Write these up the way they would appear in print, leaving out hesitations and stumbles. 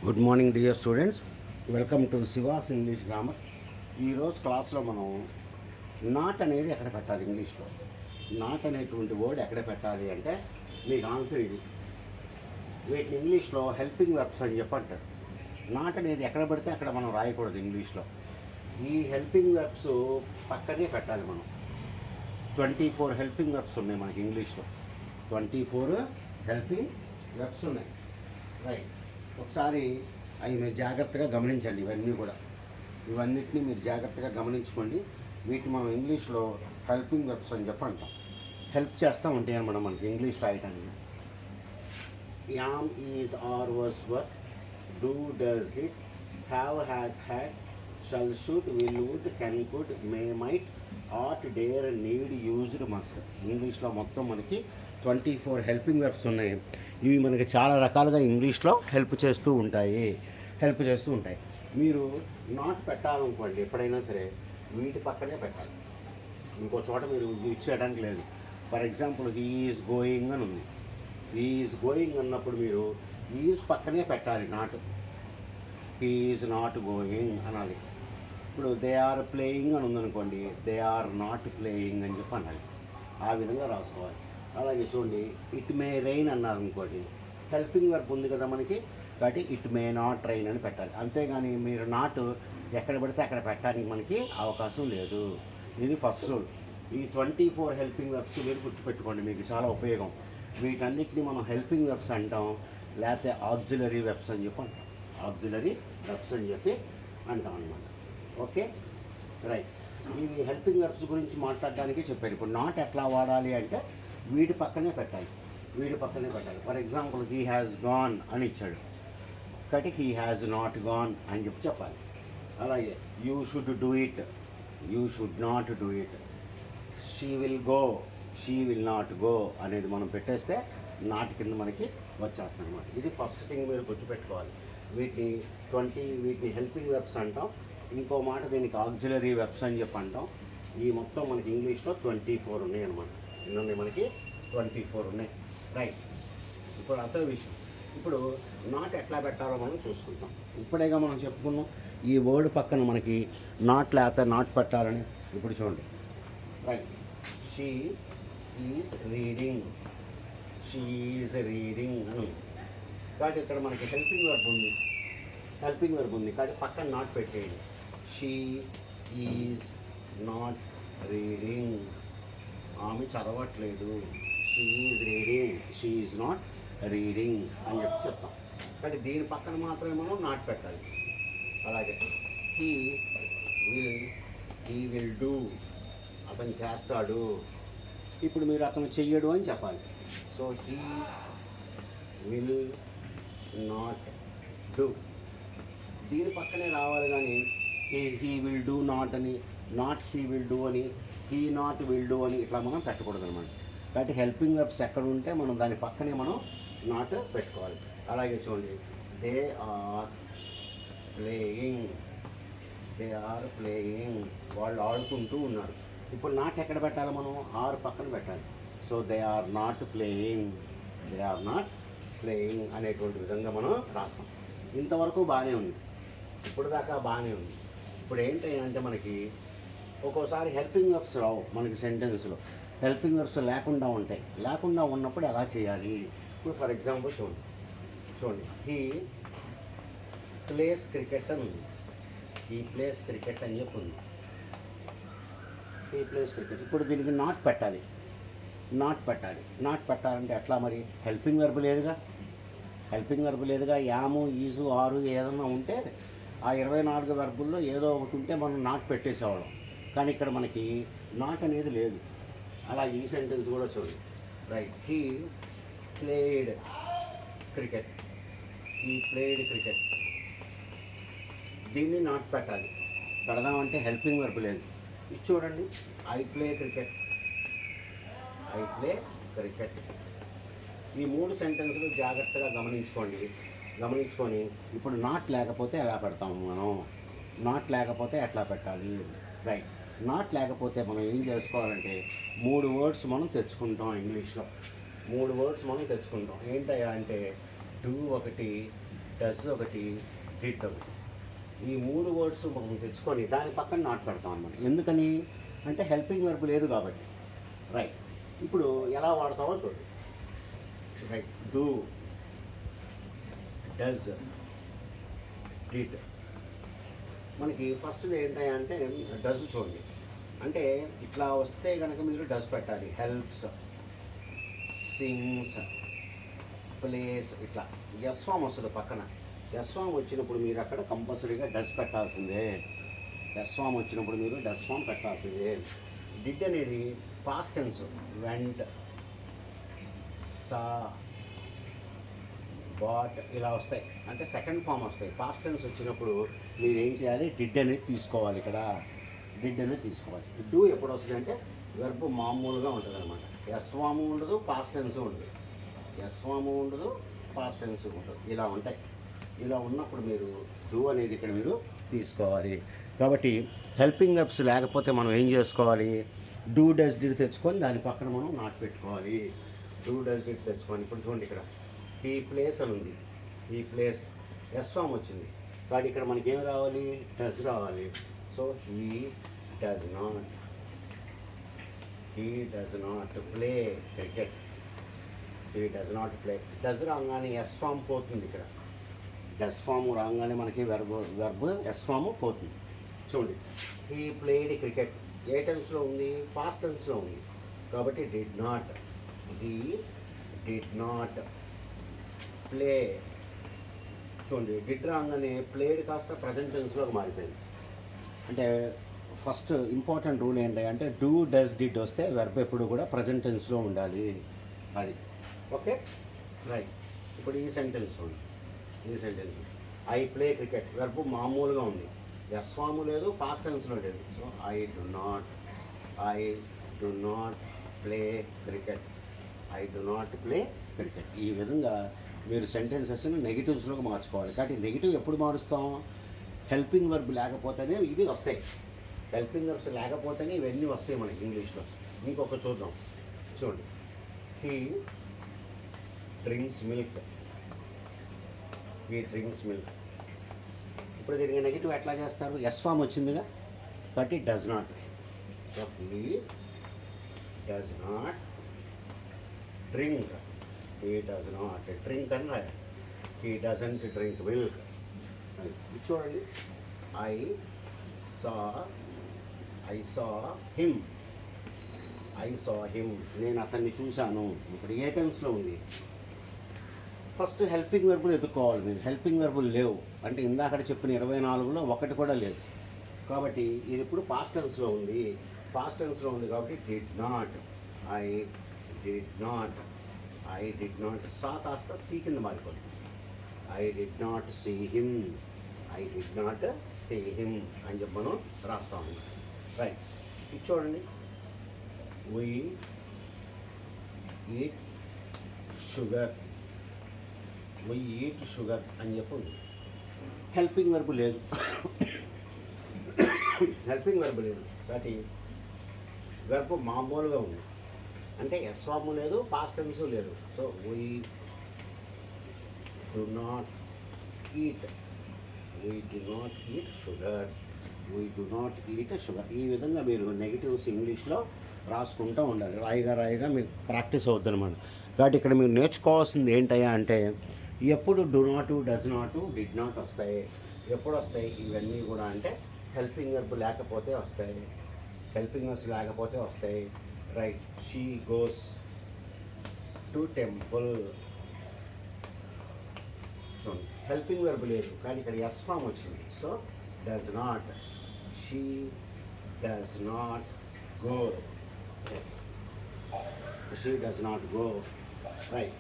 Good morning dear students, welcome to she was English grammar. ఈరోజు క్లాస్లో మనం నాట్ అనేది ఎక్కడ పెట్టాలి, ఇంగ్లీష్లో నాట్ అనేటువంటి వర్డ్ ఎక్కడ పెట్టాలి అంటే మీకు ఆన్సర్ ఇది. వీటిని ఇంగ్లీష్లో హెల్పింగ్ వెర్బ్స్ అని చెప్పంటారు. నాట్ అనేది ఎక్కడ పడితే అక్కడ మనం రాయకూడదు ఇంగ్లీష్లో. ఈ హెల్పింగ్ వెర్బ్స్ పక్కనే పెట్టాలి మనం. 24 హెల్పింగ్ వెర్బ్స్ ఉన్నాయి మనకి ఇంగ్లీష్లో. 24 హెల్పింగ్ వెర్బ్స్ ఉన్నాయి, రైట్. ఒకసారి అవి మీరు జాగ్రత్తగా గమనించండి. ఇవన్నిటిని మీరు జాగ్రత్తగా గమనించుకోండి. వీటిని మనం ఇంగ్లీష్లో హెల్పింగ్ వెర్బ్స్ అని చెప్పి అంటాం. హెల్ప్ చేస్తూ ఉంటాయి అన్నమాట మనకి ఇంగ్లీష్ రాయటానికి. Am, is, are, was, were, do, does, did, have, has, had, shall, should, will, would, can, could, may, might, ought, dare, need, used, must. ఇంగ్లీష్లో మొత్తం మనకి 24 హెల్పింగ్ వెర్బ్స్ ఉన్నాయి. ఇవి మనకి చాలా రకాలుగా ఇంగ్లీష్లో హెల్ప్ చేస్తూ ఉంటాయి. మీరు నాట్ పెట్టాలనుకోండి ఎప్పుడైనా సరే వీటి పక్కనే పెట్టాలి. ఇంకో చోట మీరు ఇచ్చేయడానికి లేదు. For example he is going అని ఉంది. హీ ఈజ్ గోయింగ్ అన్నప్పుడు మీరు ఈజ్ పక్కనే పెట్టాలి, not. He is not going అనాలి. ఇప్పుడు దే ఆర్ ప్లేయింగ్ అని ఉందనుకోండి, దే ఆర్ నాట్ ప్లేయింగ్ అని చెప్పి అనాలి. ఆ విధంగా రాసుకోవాలి. అలాగే చూడండి, ఇట్ మే రెయిన్ అన్నారు అనుకోండి, హెల్పింగ్ వర్బ్ ఉంది కదా మనకి, కాబట్టి ఇట్ మే నాట్ రెయిన్ అని పెట్టాలి. అంతేగాని మీరు నాట్ ఎక్కడ పడితే అక్కడ పెట్టడానికి మనకి అవకాశం లేదు. ఇది ఫస్ట్ రూల్. ఈ 24 హెల్పింగ్ వెర్బ్స్ మీరు గుర్తుపెట్టుకోండి, మీకు చాలా ఉపయోగం. వీటన్నిటిని మనం హెల్పింగ్ వెర్బ్స్ అంటాం, లేకపోతే ఆక్సిలరీ వెర్బ్స్ అని చెప్పి అంటాం. ఆక్సిలరీ వెర్బ్స్ అని చెప్పి అంటాం అన్నమాట. Okay, right. ఇవి హెల్పింగ్ వెర్బ్స్ గురించి మాట్లాడడానికి చెప్పారు. ఇప్పుడు నాట్ ఎట్లా వాడాలి అంటే వీటి పక్కనే పెట్టాలి. For example he has gone అని ఇచ్చాడు, కాబట్టి హీ హ్యాస్ నాట్ గాన్ అని చెప్పాలి. అలాగే you should do it, you should not do it. She will go, she will not go అనేది మనం పెట్టేస్తే నాట్ కింద మనకి వచ్చేస్తాం అన్నమాట. ఇది ఫస్ట్ థింగ్ మీరు గుర్తుపెట్టుకోవాలి. వీటిని హెల్పింగ్ వెర్బ్స్ అంటాం. ఇంకో మాట దీనికి ఆక్సిలరీ వెర్బ్స్ అని చెప్పి అంటాం. ఈ మొత్తం మనకి ఇంగ్లీష్లో 24 ఉన్నాయి అన్నమాట. ఇన్ని మనకి 24 ఉన్నాయి, రైట్. ఇప్పుడు అసలు విషయం, ఇప్పుడు నాట్ ఎట్లా పెట్టాలో మనం చూసుకుంటాం. ఇప్పుడేగా మనం చెప్పుకున్నాం ఈ వర్డ్ పక్కన మనకి నాట్ లేకపోతే నాట్ పెట్టాలని. ఇప్పుడు చూడండి, right. She is reading, she is reading అని. కాబట్టి ఇక్కడ మనకి హెల్పింగ్ వర్బ్ ఉంది కాబట్టి పక్కన నాట్ పెట్టేయండి. షీ ఈజ్ నాట్ రీడింగ్, ఆమె చదవట్లేదు. She is reading, she is not reading అని చెప్తాం. కానీ దీని పక్కన మాత్రమే మనం నాట్ పెట్టాలి. అలాగే హీ విల్ డూ, అతను చేస్తాడు. ఇప్పుడు మీరు అతను చెయ్యడు అని చెప్పాలి. So he will not do, దీని పక్కనే రావాలి. కానీ హీ విల్ డూ నాట్ అని, నాట్ హీ విల్ డూ అని, హీ నాట్ విల్ డూ అని ఇట్లా మనం పెట్టకూడదు అనమాట. కాబట్టి హెల్పింగ్ వెర్బ్స్ ఎక్కడ ఉంటే మనం దాని పక్కనే మనం నాట్ పెట్టుకోవాలి. అలాగే చూడండి, దే ఆర్ ప్లేయింగ్, వాళ్ళు ఆడుకుంటూ ఉన్నారు. ఇప్పుడు నాట్ ఎక్కడ పెట్టాలి, మనం ఆర్ పక్కన పెట్టాలి. So they are not playing అనేటువంటి విధంగా మనం రాస్తాం. ఇంతవరకు బాగానే ఉంది, ఇప్పుడు దాకా బాగానే ఉంది. ఇప్పుడు ఏంటి అంటే మనకి ఒక్కోసారి హెల్పింగ్ వెర్బ్స్ రావు మనకి సెంటెన్స్లో. హెల్పింగ్ వెర్బ్స్ లేకుండా ఉన్నప్పుడు ఎలా చేయాలి. ఇప్పుడు ఫర్ ఎగ్జాంపుల్ చూడండి, హీ ప్లేస్ క్రికెట్ అని ఉంది. హీ ప్లేస్ క్రికెట్ అని చెప్పి ఉంది. He plays cricket. ఇప్పుడు దీనికి నాట్ పెట్టాలి. నాట్ పెట్టాలంటే ఎట్లా మరి? హెల్పింగ్ వెర్బ్ లేదుగా. యాము, ఈజు, ఆరు ఏదన్నా ఉంటే ఆ 24 వెర్బుల్లో ఏదో ఒకటి ఉంటే మనం నాట్ పెట్టేసేవాళ్ళం. కానీ ఇక్కడ మనకి నాట్ అనేది లేదు. అలా ఈ సెంటెన్స్ కూడా చూడండి, రైట్. హీ ప్లేడ్ క్రికెట్, దీన్ని నాట్ పెట్టాలి. పెడదామంటే హెల్పింగ్ వెర్బ్ లేదు. ఇది చూడండి, ఐ ప్లే క్రికెట్. ఈ 3 సెంటెన్స్లు జాగ్రత్తగా గమనించుకొని ఇప్పుడు నాట్ లేకపోతే ఎలా పెడతాము మనం, నాట్ లేకపోతే ఎట్లా పెట్టాలి, రైట్. నాట్ లేకపోతే మనం ఏం చేసుకోవాలంటే 3 వర్డ్స్ మనం తెచ్చుకుంటాం ఇంగ్లీష్లో. 3 వర్డ్స్ మనం తెచ్చుకుంటాం. ఏంటయ్యా అంటే డూ ఒకటి, డస్ ఒకటి, డిడ్ ఒకటి. ఈ 3 వర్డ్స్ మనం తెచ్చుకొని దాని పక్కన నాట్ పెడతాం అనమాట. ఎందుకని అంటే హెల్పింగ్ వర్బ్ లేదు కాబట్టి. రైట్, ఇప్పుడు ఎలా వాడతామో చూడండి. Right, do, does, did. మనకి ఫస్ట్ది ఏంటంటే డస్ చూడండి. అంటే ఇట్లా వస్తే కనుక మీరు డస్ పెట్టాలి. హెల్ప్స్, సింగ్స్, ప్లేస్, ఇట్లా ఎస్ ఫామ్ వస్తుంది పక్కన. ఎస్ ఫామ్ వచ్చినప్పుడు మీరు అక్కడ కంపల్సరీగా డస్ పెట్టాల్సిందే. ఎస్ ఫామ్ వచ్చినప్పుడు మీరు డస్ ఫామ్ పెట్టాల్సిందే. డిడ్ అనేది పాస్ట్ టెన్స్. వెంట్, సా, బాట్ ఇలా వస్తాయి. అంటే సెకండ్ ఫామ్ వస్తాయి. పాస్ట్ టెన్స్ వచ్చినప్పుడు మీరు ఏం చేయాలి? డిడ్ అనేది తీసుకోవాలి. ఇక్కడ డిడ్ అనేది తీసుకోవాలి. డూ ఎప్పుడు వస్తుంది అంటే వెర్బ్ మామూలుగా ఉంటుంది అనమాట. ఎస్ ఫామ్ ఉండదు, పాస్ట్ టెన్స్ ఉండదు. ఎస్ ఫామ్ ఉండదు, పాస్ట్ టెన్స్ ఉండదు. ఇలా ఉంటాయి. ఇలా ఉన్నప్పుడు మీరు డూ అనేది ఇక్కడ మీరు తీసుకోవాలి. కాబట్టి హెల్పింగ్ వర్బ్స్ లేకపోతే మనం ఏం చేసుకోవాలి? డూ, డస్, డిడ్ తెచ్చుకొని దాని పక్కన మనం నాట్ పెట్టుకోవాలి. డూ, డస్, డిడ్ తెచ్చుకొని. ఇప్పుడు చూడండి, ఇక్కడ ఈ ప్లేస్ అని ఉంది. ఈ ప్లేస్ ఎస్ ఫామ్ వచ్చింది కాబట్టి ఇక్కడ మనకి ఏం రావాలి? డస్ రావాలి. So he does not play cricket. He does not play. Does రాగానే ఎస్ ఫామ్ పోతుంది. ఇక్కడ డస్ ఫామ్ రాగానే మనకి వెర్బ్ ఎస్ ఫామ్ పోతుంది. చూడండి, హీ ప్లేడ్ క్రికెట్. ఏ టెన్స్లో ఉంది? పాస్ట్ టెన్స్లో ఉంది కాబట్టి did not. He did not play. చూడండి, డిడ్ రాగానే ప్లేడ్ కాస్త ప్రజెంట్ టెన్స్లోకి మారిపోయింది. అంటే ఫస్ట్ ఇంపార్టెంట్ రూల్ ఏంటి అంటే డూ, డస్, డిడ్ వస్తే వెర్బ్ ఎప్పుడు కూడా ప్రజెంట్ టెన్స్లో ఉండాలి. అది ఓకే. రైట్, ఇప్పుడు ఈ సెంటెన్స్ ఉంది. ఈ sentence I play cricket. Verb మామూలుగా ఉంది. ఎస్ ఫామ్ లేదు, పాస్ట్ టెన్స్లో లేదు. So I do not play cricket. I do not play cricket. ఈ విధంగా మీరు సెంటెన్సెస్ని నెగిటివ్స్లోకి మార్చుకోవాలి. కాబట్టి నెగిటివ్ ఎప్పుడు మారుస్తాం? హెల్పింగ్ వర్బ్ లేకపోతేనే ఇవి వస్తాయి. హెల్పింగ్ వర్బ్స్ లేకపోతేనే ఇవన్నీ వస్తాయి మనకి ఇంగ్లీష్లో. ఇంకొక చూద్దాం. చూడండి, he drinks milk. He drinks milk. ఇప్పుడు దీనికి నెగిటివ్ ఎట్లా చేస్తారు? ఎస్ ఫామ్ వచ్చిందిగా కాబట్టి does not. So he does not drink. He does not drink అని రాయాలి. He doesn't drink milk. చూడండి, ఐ సా హిమ్. నేను అతన్ని చూశాను. ఇప్పుడు ఏ టెన్స్లో ఉంది? ఫస్ట్ హెల్పింగ్ వెర్బులు ఎదుర్కోవాలి మీరు. హెల్పింగ్ వెర్బులు లేవు అంటే ఇందాక చెప్పిన 24లో ఒకటి కూడా లేదు. కాబట్టి ఇది ఇప్పుడు పాస్ట్ టెన్స్లో ఉంది. పాస్ట్ టెన్స్లో ఉంది కాబట్టి did not. I did not. Saw కాస్త సీ కింద మారిపోతుంది. I did not see him అని చెప్పి మనం రాస్తాము. రైట్, ఇది చూడండి, వీ ఈట్ షుగర్ అని చెప్పి ఉంది. హెల్పింగ్ వర్బ్ లేదు. కాబట్టి వెర్బ్ మామూలుగా ఉంది. అంటే ఎస్ ఫామ్ లేదు, పాస్ట్ టెన్స్ లేదు. So we do not eat sugar. ఈ విధంగా మీరు నెగిటివ్స్ ఇంగ్లీష్లో రాసుకుంటూ ఉండాలి. రాయిగా మీకు ప్రాక్టీస్ అవుతుంది అనమాట. కాబట్టి ఇక్కడ మీరు నేర్చుకోవాల్సింది ఏంటయ్యా అంటే ఎప్పుడు డు నాటు, డస్ నాటు, డిడ్ నాట్ వస్తాయి. ఎప్పుడు వస్తాయి ఇవన్నీ కూడా అంటే హెల్పింగ్ వర్బ్ లేకపోతే వస్తాయి. హెల్పింగ్ వర్బ్స్ లేకపోతే వస్తాయి. Right, she goes to temple. చూడండి, హెల్పింగ్ వర్బ్ లేదు కానీ ఇక్కడ ఎస్ ఫామ్ వచ్చింది. So does not. She does not go. Right,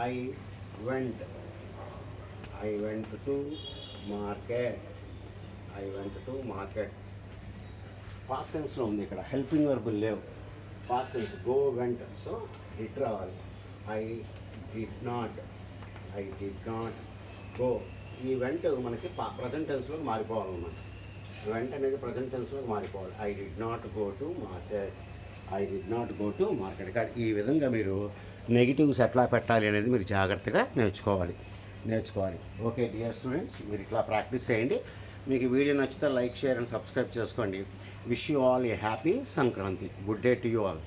I went to market. Past టెన్స్లో ఉంది. ఇక్కడ హెల్పింగ్ వర్బులు లేవు. Past tense go, went. So did రావాలి. I did not go. ఈ వెంట మనకి ప్రజెంట్ టెన్స్లోకి మారిపోవాలన్నమాట. వెంట అనేది ప్రజెంట్ టెన్స్లోకి మారిపోవాలి. I did not go to market. కానీ ఈ విధంగా మీరు నెగిటివ్స్ ఎట్లా పెట్టాలి అనేది మీరు జాగ్రత్తగా నేర్చుకోవాలి. నేర్చుకోవాలి. ఓకే డియర్ స్టూడెంట్స్, మీరు ఇట్లా ప్రాక్టీస్ చేయండి. మీకు ఈ వీడియో నచ్చితే లైక్, షేర్ అండ్ సబ్స్క్రైబ్ చేసుకోండి. Wish you all A happy Sankranti. Good day to you all.